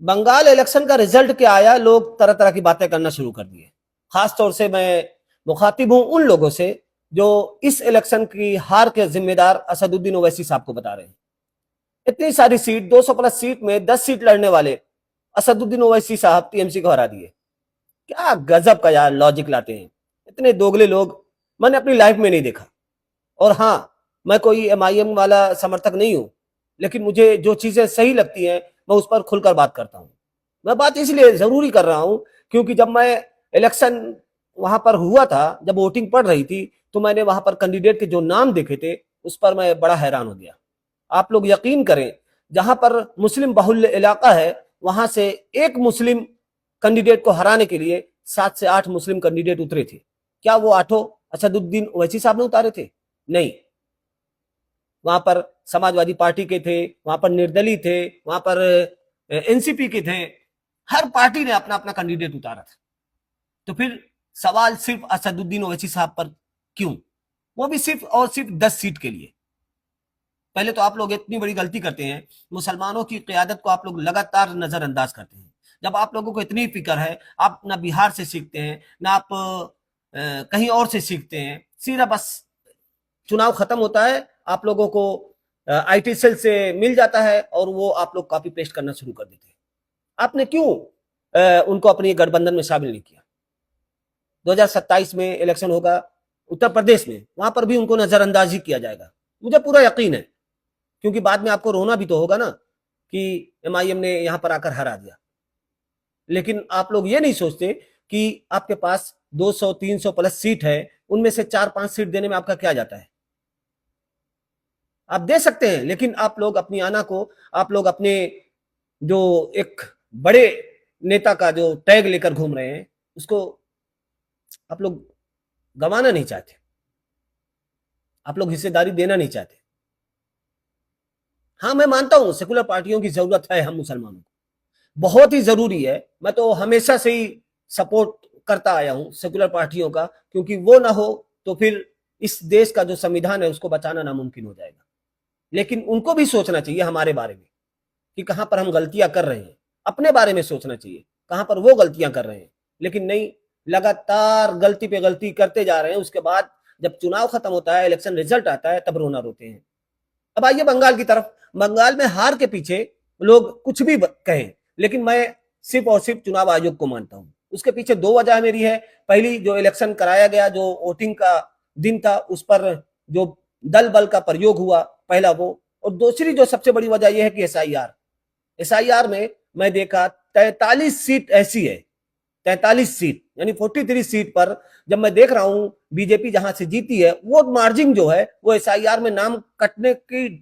Bengal election का result क्या आया, लोग तरह तरह की बातें करना शुरू कर दिए। खास तौर से मैं मुखातिब हूं उन लोगों से जो इस इलेक्शन की हार के जिम्मेदार असदुद्दीन ओवैसी साहब को बता रहे हैं। इतनी सारी सीट, 200 प्लस सीट में 10 सीट लड़ने वाले असदुद्दीन ओवैसी साहब टीएमसी को हरा दिए। क्या गजब का यार लॉजिक लाते हैं। इतने दोगले लोग मैंने अपनी लाइफ में नहीं देखा। और हाँ, मैं कोई एमआईएम वाला समर्थक नहीं हूं, लेकिन मुझे जो चीजें सही लगती हैं मैं उस पर खुलकर बात करता हूं। मैं बात इसलिए जरूरी कर रहा हूं क्योंकि जब मैं इलेक्शन वहां पर हुआ था, जब वोटिंग पड़ रही थी, तो मैंने वहां पर कैंडिडेट के जो नाम देखे थे उस पर मैं बड़ा हैरान हो गया। आप लोग यकीन करें, जहां पर मुस्लिम बाहुल्य इलाका है वहां से एक मुस्लिम कैंडिडेट को हराने के लिए 7 से 8 मुस्लिम कैंडिडेट उतरे थे। क्या वो आठों असदुद्दीन ओवैसी साहब ने उतारे थे? नहीं। वहां पर समाजवादी पार्टी के थे, वहां पर निर्दलीय थे, वहां पर एनसीपी के थे। हर पार्टी ने अपना अपना कैंडिडेट उतारा था। तो फिर सवाल सिर्फ असदुद्दीन ओवैसी साहब पर क्यों? वो भी सिर्फ और सिर्फ 10 सीट के लिए। पहले तो आप लोग इतनी बड़ी गलती करते हैं, मुसलमानों की क़यादत को आप लोग लगातार नजरअंदाज करते हैं। जब आप लोगों को इतनी फिक्र है, आप ना बिहार से सीखते हैं, ना आप कहीं और से सीखते हैं, सीधा बस चुनाव खत्म होता है, आप लोगों को आईटी सेल से मिल जाता है और वो आप लोग कॉपी पेस्ट करना शुरू कर देते हैं। आपने क्यों उनको अपनी गठबंधन में शामिल नहीं किया? 2027 में इलेक्शन होगा उत्तर प्रदेश में, वहां पर भी उनको नजरअंदाज ही किया जाएगा, मुझे पूरा यकीन है। क्योंकि बाद में आपको रोना भी तो होगा ना कि एमआईएम ने यहां पर आकर हरा दिया। लेकिन आप लोग ये नहीं सोचते कि आपके पास 200-300 प्लस सीट है, उनमें से 4-5 सीट देने में आपका क्या जाता है? आप दे सकते हैं, लेकिन आप लोग अपनी आना को, आप लोग अपने जो एक बड़े नेता का जो टैग लेकर घूम रहे हैं उसको आप लोग गंवाना नहीं चाहते, आप लोग हिस्सेदारी देना नहीं चाहते। हाँ, मैं मानता हूं सेकुलर पार्टियों की जरूरत है हम मुसलमानों को, बहुत ही जरूरी है। मैं तो हमेशा से ही सपोर्ट करता आया हूं सेकुलर पार्टियों का, क्योंकि वो ना हो तो फिर इस देश का जो संविधान है उसको बचाना नामुमकिन हो जाएगा। लेकिन उनको भी सोचना चाहिए हमारे बारे में कि कहां पर हम गलतियां कर रहे हैं, अपने बारे में सोचना चाहिए कहां पर वो गलतियां कर रहे हैं। लेकिन नहीं, लगातार गलती पे गलती करते जा रहे हैं। उसके बाद जब चुनाव खत्म होता है, इलेक्शन रिजल्ट आता है, तब रोना रोते हैं। अब आइए बंगाल की तरफ। बंगाल में हार के पीछे लोग कुछ भी कहें, लेकिन मैं सिर्फ और सिर्फ चुनाव आयोग को मानता हूं। उसके पीछे दो वजह मेरी है। पहली, जो इलेक्शन कराया गया, जो वोटिंग का दिन था, उस पर जो दल बल का प्रयोग हुआ, पहला वो। और दूसरी जो सबसे बड़ी वजह यह है कि एसआईआर में मैं देखा 43 सीट ऐसी है, 43 सीट यानी 43 सीट पर जब मैं देख रहा हूं बीजेपी जहां से जीती है, वो मार्जिन जो है वो एसआईआर में नाम कटने की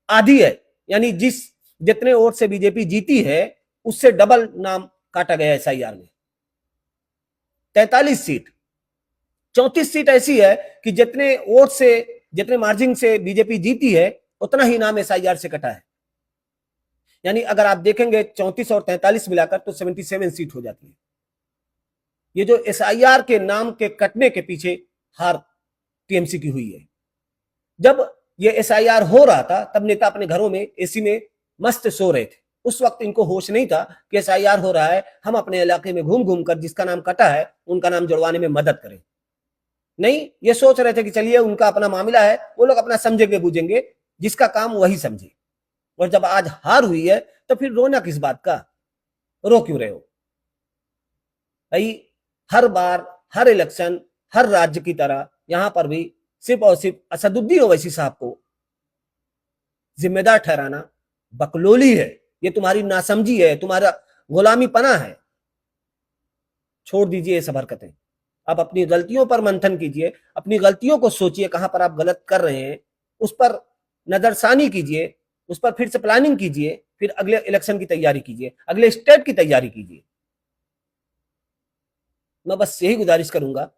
आधी है। यानी जितने वोट से बीजेपी जीती है उससे डबल नाम काटा गया एसआईआर में। 43 सीट, 34 सीट ऐसी है कि जितने वोट से, जितने मार्जिन से बीजेपी जीती है, उतना ही नाम एसआईआर से कटा है। यानी अगर आप देखेंगे 34 और 43 मिलाकर तो 77 सीट हो जाती है। ये जो एसआईआर के नाम के कटने के पीछे हार टीएमसी की हुई है। जब ये एसआईआर हो रहा था तब नेता अपने घरों में एसी में मस्त सो रहे थे। उस वक्त इनको होश नहीं था कि एसआईआर हो रहा है, हम अपने इलाके में घूम घूम कर जिसका नाम कटा है उनका नाम जुड़वाने में मदद करें। नहीं, ये सोच रहे थे कि चलिए उनका अपना मामला है, वो लोग अपना समझेंगे बूझेंगे, जिसका काम वही समझे। और जब आज हार हुई है तो फिर रोना किस बात का? रो क्यों रहे हो भाई? हर बार, हर इलेक्शन, हर राज्य की तरह यहां पर भी सिर्फ और सिर्फ असदुद्दीन ओवैसी साहब को जिम्मेदार ठहराना बकलोली है। ये तुम्हारी नासमझी है, तुम्हारा गुलामी पना है। छोड़ दीजिए ये सब हरकतें। आप अपनी गलतियों पर मंथन कीजिए, अपनी गलतियों को सोचिए, कहां पर आप गलत कर रहे हैं उस पर नजरसानी कीजिए, उस पर फिर से प्लानिंग कीजिए, फिर अगले इलेक्शन की तैयारी कीजिए, अगले स्टेप की तैयारी कीजिए। मैं बस यही गुजारिश करूंगा।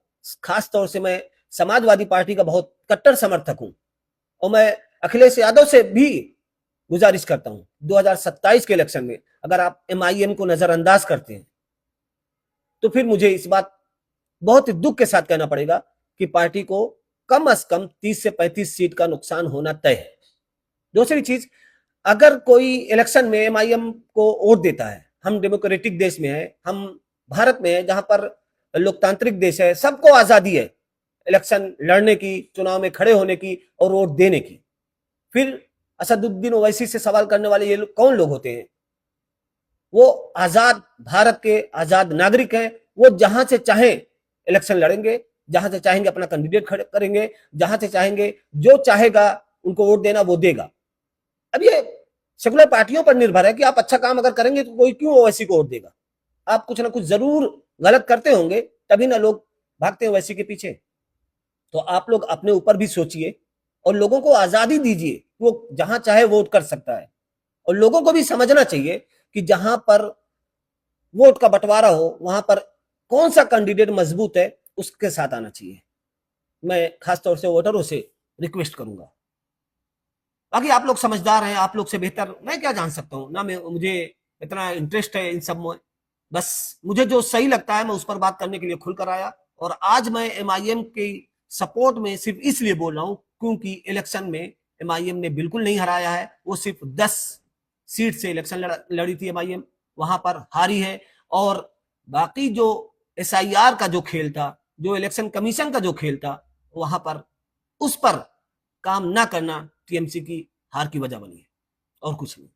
खास तौर से मैं समाजवादी पार्टी का बहुत कट्टर समर्थक हूं और मैं अखिलेश यादव से भी गुजारिश करता हूं, 2027 के इलेक्शन में अगर आप एमआईएम को नजरअंदाज करते हैं तो फिर मुझे इस बात बहुत ही दुख के साथ कहना पड़ेगा कि पार्टी को कम से कम 30 से 35 सीट का नुकसान होना तय है। दूसरी चीज, अगर कोई इलेक्शन में एमआईएम को वोट देता है हम डेमोक्रेटिक देश में है, हम भारत में है, जहां पर लोकतांत्रिक देश है, सबको आजादी है इलेक्शन लड़ने की, चुनाव में खड़े होने की और वोट देने की। फिर असदुद्दीन ओवैसी से सवाल करने वाले ये कौन लोग होते हैं? वो आजाद भारत के आजाद नागरिक हैं, वो जहां से चाहे इलेक्शन लड़ेंगे, जहां से चाहेंगे अपना कैंडिडेट खड़े करेंगे, जहां से चाहेंगे जो चाहेगा उनको वोट देना वो देगा। अब ये सेकुलर पार्टियों पर निर्भर है कि आप अच्छा काम अगर करेंगे तो कोई क्यों ओवैसी को वोट देगा। आप कुछ ना कुछ जरूर गलत करते होंगे, तभी ना लोग भागते हैं ओवैसी के पीछे। तो आप लोग अपने ऊपर भी सोचिए और लोगों को आजादी दीजिए, वो जहां चाहे वोट कर सकता है। और लोगों को भी समझना चाहिए कि जहां पर वोट का बंटवारा हो वहां पर कौन सा कैंडिडेट मजबूत है उसके साथ आना चाहिए। मैं खासतौर से वोटरों से रिक्वेस्ट करूंगा। बाकी आप लोग समझदार हैं, आप लोग से बेहतर मैं क्या जान सकता हूं ना, मुझे इतना इंटरेस्ट है इन सब में। बस मुझे जो सही लगता है मैं उस पर बात करने के लिए खुलकर आया। और आज मैं एमआईएम की सपोर्ट में सिर्फ इसलिए बोल रहा हूं क्योंकि इलेक्शन में एमआईएम ने बिल्कुल नहीं हराया है। वो सिर्फ 10 सीट से इलेक्शन लड़ी थी एमआईएम, वहां पर हारी है। और बाकी जो एसआईआर का जो खेल था, जो इलेक्शन कमीशन का जो खेल था, वहां पर उस पर काम ना करना टीएमसी की हार की वजह बनी है और कुछ नहीं।